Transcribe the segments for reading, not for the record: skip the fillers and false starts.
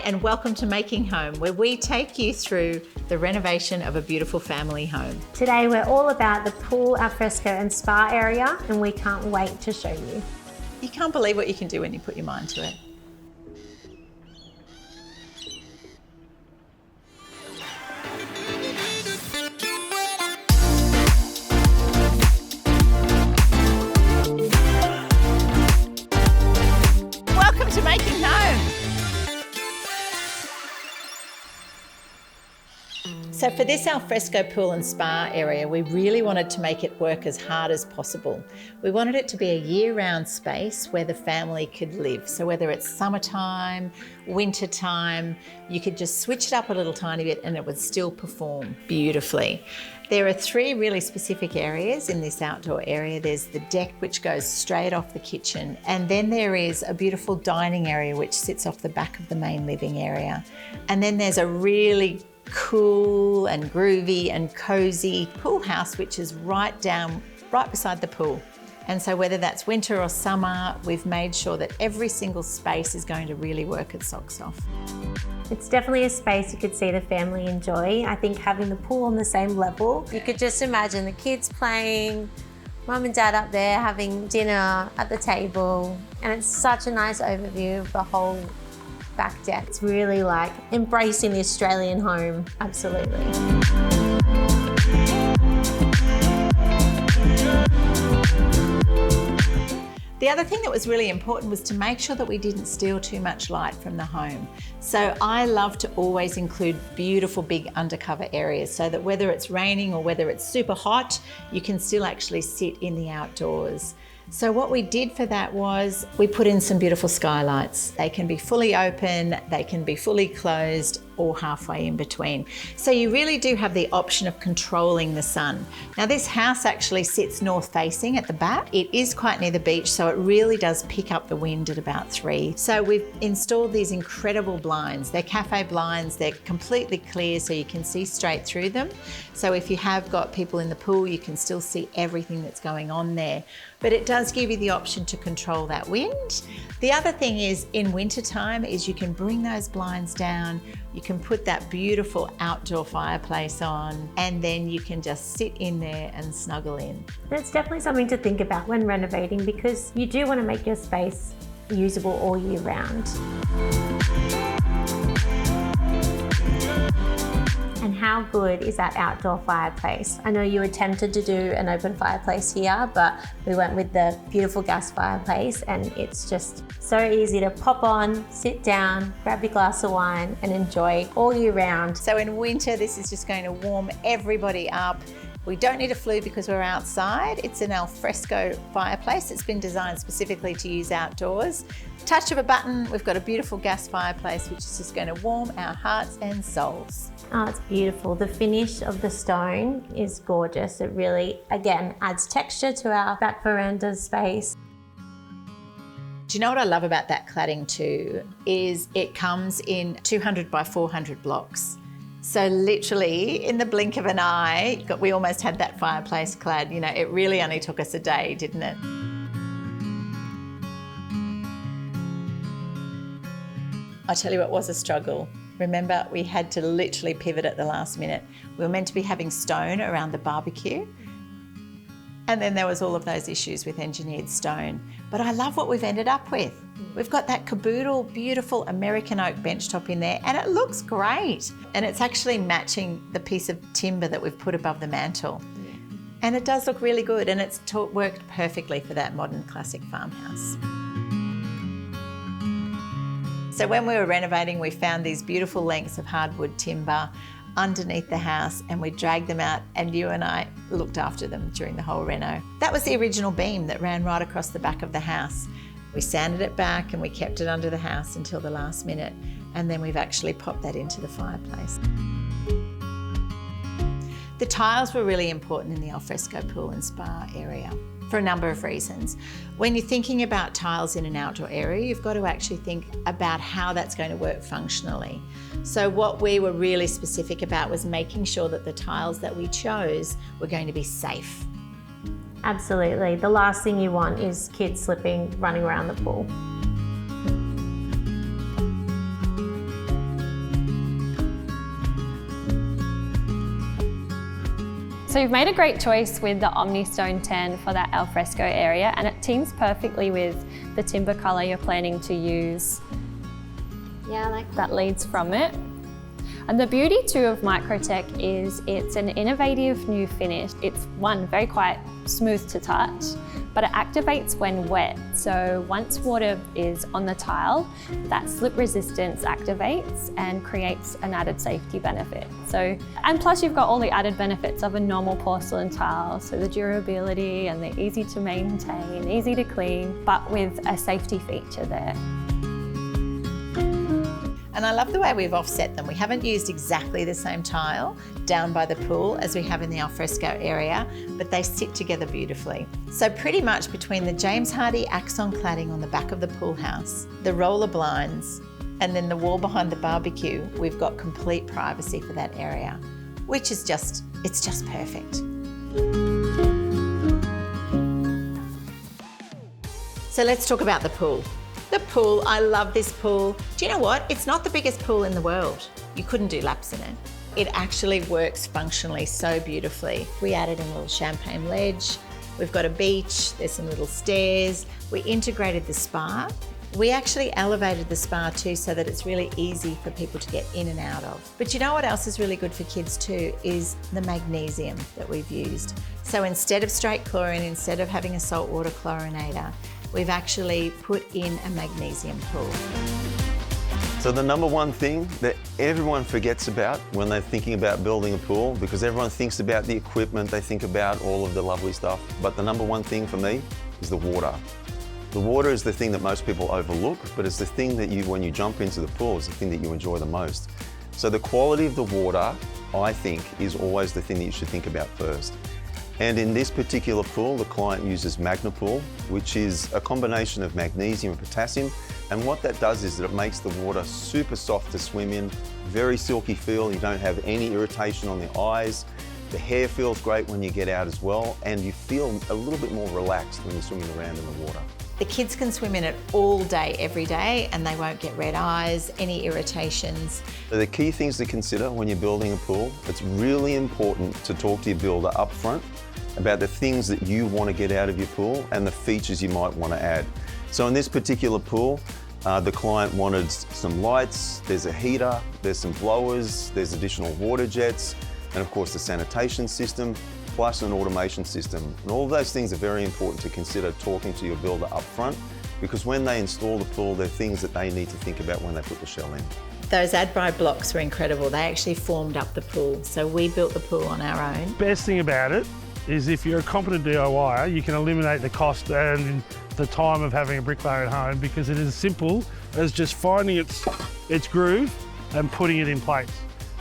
and welcome to Making Home, where we take you through the renovation of a beautiful family home. Today we're all about the pool, alfresco and spa area, and we can't wait to show you. You can't believe what you can do when you put your mind to it. Welcome to Making Home. So for this alfresco pool and spa area, we really wanted to make it work as hard as possible. We wanted it to be a year-round space where the family could live. So whether it's summertime, wintertime, you could just switch it up a little tiny bit and it would still perform beautifully. There are three really specific areas in this outdoor area. There's the deck, which goes straight off the kitchen, and then there is a beautiful dining area which sits off the back of the main living area. And then there's a really cool and groovy and cozy pool house which is right beside the pool. And so whether that's winter or summer, we've made sure that every single space is going to really work its socks off. It's definitely a space you could see the family enjoy. I think having the pool on the same level, you could just imagine the kids playing, mum and dad up there having dinner at the table, and it's such a nice overview of the whole back deck. It's really like embracing the Australian home, absolutely. The other thing that was really important was to make sure that we didn't steal too much light from the home. So I love to always include beautiful big undercover areas so that whether it's raining or whether it's super hot, you can still actually sit in the outdoors. So what we did for that was we put in some beautiful skylights. They can be fully open, they can be fully closed, or halfway in between. So you really do have the option of controlling the sun. Now this house actually sits north facing at the back. It is quite near the beach, so it really does pick up the wind at about 3. So we've installed these incredible blinds. They're cafe blinds, they're completely clear so you can see straight through them. So if you have got people in the pool, you can still see everything that's going on there. But it does give you the option to control that wind. The other thing is in wintertime is you can bring those blinds down, you can put that beautiful outdoor fireplace on, and then you can just sit in there and snuggle in. It's definitely something to think about when renovating because you do want to make your space usable all year round. And how good is that outdoor fireplace? I know you were tempted to do an open fireplace here, but we went with the beautiful gas fireplace, and it's just so easy to pop on, sit down, grab your glass of wine and enjoy all year round. So in winter, this is just going to warm everybody up. We don't need a flue because we're outside. It's an alfresco fireplace. It's been designed specifically to use outdoors. Touch of a button, we've got a beautiful gas fireplace which is just going to warm our hearts and souls. Oh, it's beautiful. The finish of the stone is gorgeous. It really, again, adds texture to our back veranda space. Do you know what I love about that cladding too? Is it comes in 200 by 400 blocks. So literally in the blink of an eye, we almost had that fireplace clad. You know, it really only took us a day, didn't it? I tell you what was a struggle. Remember, we had to literally pivot at the last minute. We were meant to be having stone around the barbecue, and then there was all of those issues with engineered stone. But I love what we've ended up with. We've got that caboodle, beautiful American oak benchtop in there, and it looks great. And it's actually matching the piece of timber that we've put above the mantle. And it does look really good, and it's worked perfectly for that modern classic farmhouse. So when we were renovating, we found these beautiful lengths of hardwood timber underneath the house, and we dragged them out, and you and I looked after them during the whole reno. That was the original beam that ran right across the back of the house. We sanded it back and we kept it under the house until the last minute, and then we've actually popped that into the fireplace. The tiles were really important in the alfresco pool and spa area for a number of reasons. When you're thinking about tiles in an outdoor area, you've got to actually think about how that's going to work functionally. So what we were really specific about was making sure that the tiles that we chose were going to be safe. Absolutely. The last thing you want is kids slipping, running around the pool. So you've made a great choice with the Omni Stone 10 for that Alfresco area, and it teams perfectly with the timber colour you're planning to use. Yeah, I like that leads from it. And the beauty too of Microtech is it's an innovative new finish. It's very quite smooth to touch, but it activates when wet. So once water is on the tile, that slip resistance activates and creates an added safety benefit. And plus you've got all the added benefits of a normal porcelain tile. So the durability and the easy to maintain, easy to clean, but with a safety feature there. And I love the way we've offset them. We haven't used exactly the same tile down by the pool as we have in the Alfresco area, but they sit together beautifully. So pretty much between the James Hardie Axon cladding on the back of the pool house, the roller blinds, and then the wall behind the barbecue, we've got complete privacy for that area, which is it's just perfect. So let's talk about the pool. The pool, I love this pool. Do you know what? It's not the biggest pool in the world. You couldn't do laps in it. It actually works functionally so beautifully. We added in a little champagne ledge. We've got a beach, there's some little stairs. We integrated the spa. We actually elevated the spa too so that it's really easy for people to get in and out of. But you know what else is really good for kids too is the magnesium that we've used. So instead of straight chlorine, instead of having a saltwater chlorinator, we've actually put in a magnesium pool. So the number one thing that everyone forgets about when they're thinking about building a pool, because everyone thinks about the equipment, they think about all of the lovely stuff, but the number one thing for me is the water. The water is the thing that most people overlook, but it's the thing that when you jump into the pool, is the thing that you enjoy the most. So the quality of the water, I think, is always the thing that you should think about first. And in this particular pool, the client uses MagnaPool, which is a combination of magnesium and potassium. And what that does is that it makes the water super soft to swim in, very silky feel. You don't have any irritation on the eyes. The hair feels great when you get out as well, and you feel a little bit more relaxed when you're swimming around in the water. The kids can swim in it all day, every day, and they won't get red eyes, any irritations. So the key things to consider when you're building a pool, it's really important to talk to your builder up front about the things that you want to get out of your pool and the features you might want to add. So in this particular pool, the client wanted some lights, there's a heater, there's some blowers, there's additional water jets, and of course the sanitation system, plus an automation system. And all of those things are very important to consider talking to your builder up front, because when they install the pool, they're things that they need to think about when they put the shell in. Those adbri blocks were incredible. They actually formed up the pool. So we built the pool on our own. Best thing about it is if you're a competent DIYer, you can eliminate the cost and the time of having a bricklayer at home, because it is as simple as just finding its groove and putting it in place.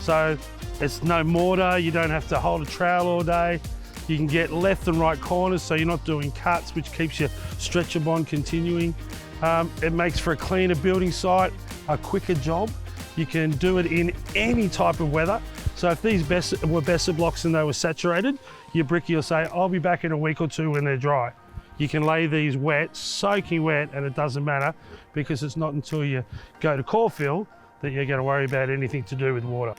So it's no mortar, you don't have to hold a trowel all day. You can get left and right corners so you're not doing cuts, which keeps your stretcher bond continuing. It makes for a cleaner building site, a quicker job. You can do it in any type of weather. So if these were Versalocs and they were saturated, your brickie will say, I'll be back in a week or two when they're dry. You can lay these wet, soaking wet, and it doesn't matter, because it's not until you go to core fill that you're going to worry about anything to do with water.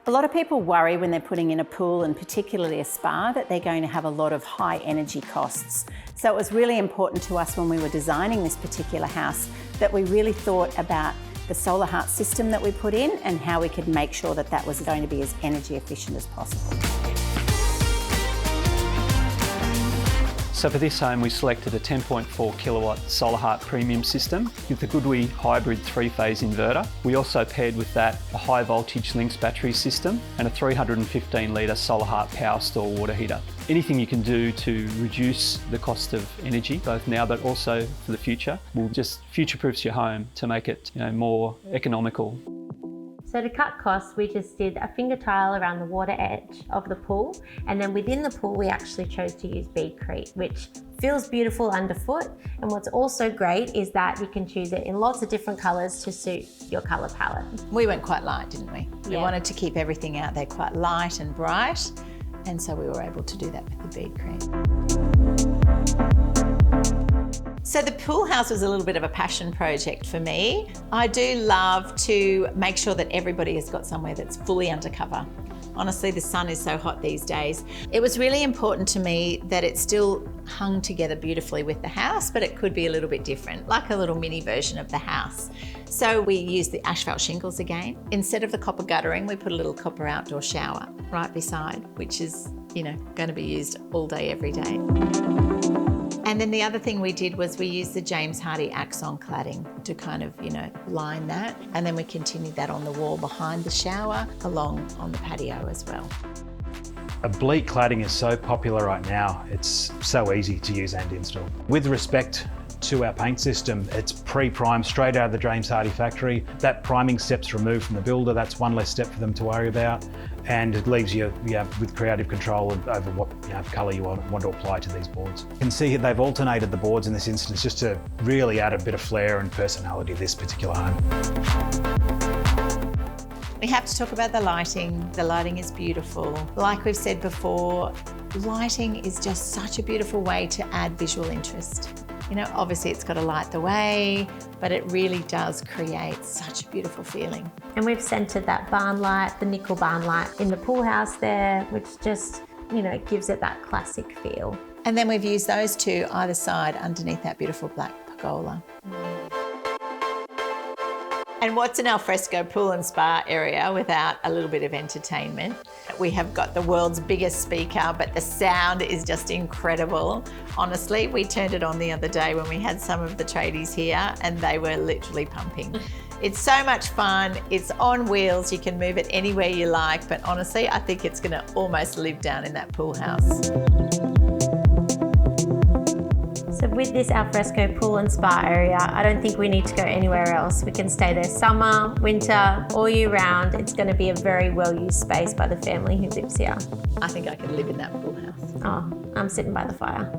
A lot of people worry when they're putting in a pool, and particularly a spa, that they're going to have a lot of high energy costs. So it was really important to us when we were designing this particular house that we really thought about the solar heart system that we put in and how we could make sure that that was going to be as energy efficient as possible. So for this home, we selected a 10.4 kilowatt Solar Heart Premium system with the Goodwee hybrid 3-phase inverter. We also paired with that a high voltage Lynx battery system and a 315 litre Solar Heart Power Store water heater. Anything you can do to reduce the cost of energy, both now but also for the future, will just future-proofs your home to make it, more economical. So to cut costs, we just did a finger tile around the water edge of the pool, and then within the pool we actually chose to use beadcrete, which feels beautiful underfoot. And what's also great is that you can choose it in lots of different colours to suit your colour palette. We went quite light, didn't we? We wanted to keep everything out there quite light and bright, and so we were able to do that with the beadcrete. So the pool house was a little bit of a passion project for me. I do love to make sure that everybody has got somewhere that's fully undercover. Honestly, the sun is so hot these days. It was really important to me that it still hung together beautifully with the house, but it could be a little bit different, like a little mini version of the house. So we used the asphalt shingles again. Instead of the copper guttering, we put a little copper outdoor shower right beside, which is, you know, going to be used all day, every day. And then the other thing we did was we used the James Hardie Axon cladding to kind of, you know, line that. And then we continued that on the wall behind the shower, along on the patio as well. Oblique cladding is so popular right now. It's so easy to use and install. With respect to our paint system, it's pre-primed straight out of the James Hardie factory. That priming step's removed from the builder. That's one less step for them to worry about. And it leaves you with creative control over what colour you want to apply to these boards. You can see they've alternated the boards in this instance just to really add a bit of flair and personality to this particular home. We have to talk about the lighting. The lighting is beautiful. Like we've said before, lighting is just such a beautiful way to add visual interest. You know, obviously it's got to light the way, but it really does create such a beautiful feeling. And we've centred that barn light, the nickel barn light in the pool house there, which just, you know, gives it that classic feel. And then we've used those two either side underneath that beautiful black pergola. And what's an alfresco pool and spa area without a little bit of entertainment? We have got the world's biggest speaker, but the sound is just incredible. Honestly, we turned it on the other day when we had some of the tradies here and they were literally pumping. It's so much fun. It's on wheels. You can move it anywhere you like, but honestly, I think it's gonna almost live down in that pool house. So with this alfresco pool and spa area, I don't think we need to go anywhere else. We can stay there summer, winter, all year round. It's going to be a very well-used space by the family who lives here. I think I could live in that pool house. Oh, I'm sitting by the fire.